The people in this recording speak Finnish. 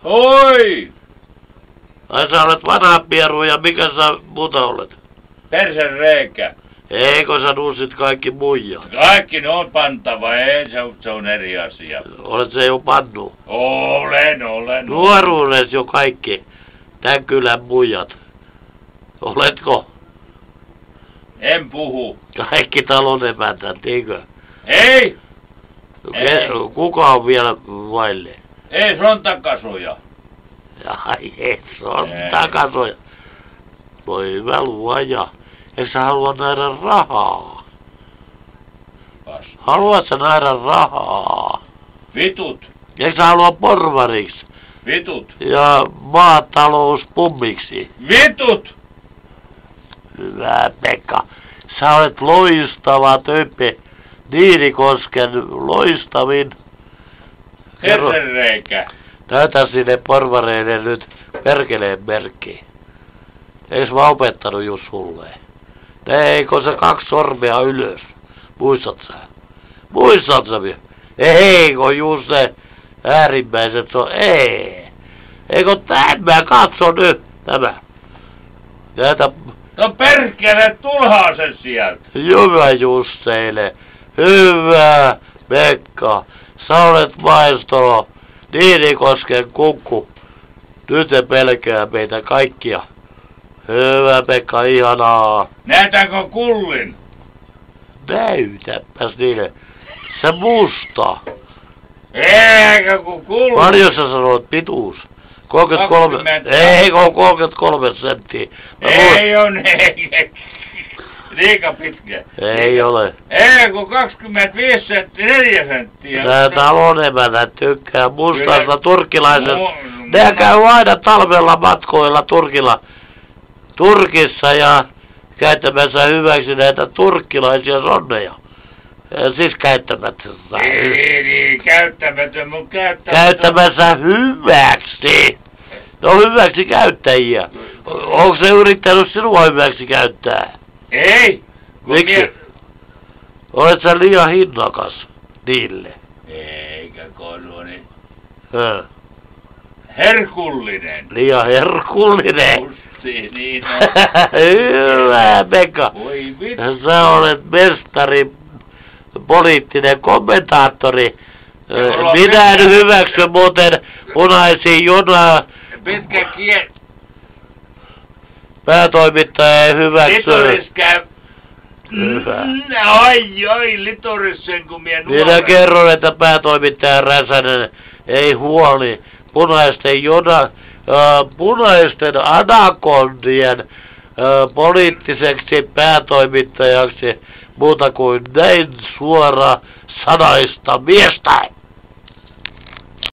Oi! Ai sä olet vanha pieru ja mikä sä muuta olet? Persen reikä. Eikö sä nuusit kaikki muijat? Kaikki ne on pantava, ei se on eri asia. Olet se jo pannu? Olen. Nuoruudessa jo kaikki tän kylän muijat. Oletko? En puhu. Kaikki talon emäntät, eikö? Ei! Ei. Kuka on vielä vaille? Ei sontakasuja. Ai ei, se on takasoja. Voi hyvä luoja. Eikö sä halua nähdä rahaa? Haluat sä nähdä rahaa? Vitut. Eikö sä halua porvariksi? Vitut. Ja maatalouspummiksi? Vitut! Hyvä Pekka. Sä olet loistava tyyppi. Niinikosken loistavin. Persenreikä. Näytä sinne porvareille nyt perkeleen merkki. Eis mä opettanut just sulle? Eikö se 2 sormea ylös? Muistat sä? Muistat sä vielä? Eikö just se äärimmäiset ei. Eikö tämä? Katso nyt tämä. Näitä. No perkele, tulhaa sen sieltä. Hyvä Jusseille. Hyvä Pekka. Sä olet maestro. Niinikosken kukku. Nyt ne pelkää meitä kaikkia. Hyvä Pekka, ihanaa. Näytänkö kullin? Näytäpäs niille. Se musta. Eikä kun kullin. Paljon sä sanoit pituus? 33. 20. Eikö 33 senttiä? Ei on, ei. Liika pitkä. Ei ole. Ei kun 25 senttiä, 4 senttiä. Tää talon emäntä tykkää mustasta turkilaisesta. No, Ne käy aina talvella matkoilla Turkissa ja käyttämässä hyväksi näitä turkkilaisia sonneja. Siis käyttämättä. Niin, käyttämätön, mun Käyttämässä hyväksi. Ne on hyväksi käyttäjiä. Onko se yrittänyt sinua hyväksi käyttää? Ei. Miksi? Olet sä liian hinnakas niille? Eikä koloni. Herkullinen. Liian herkullinen. Justi, niin on. Hyvä Pekka. Voi vittu. Sä olet mestari, poliittinen kommentaattori. Minä en hyväksy muuten punaisia junaa. Pitkä Päätoimittaja ei hyväksy. Litoris käy. Hyvä. Ai, litoris sen kun mie nuoren. Minä kerron, että päätoimittaja Räsänen ei huoli punaisten anakondien poliittiseksi päätoimittajaksi muuta kuin näin suora sanaista miestä.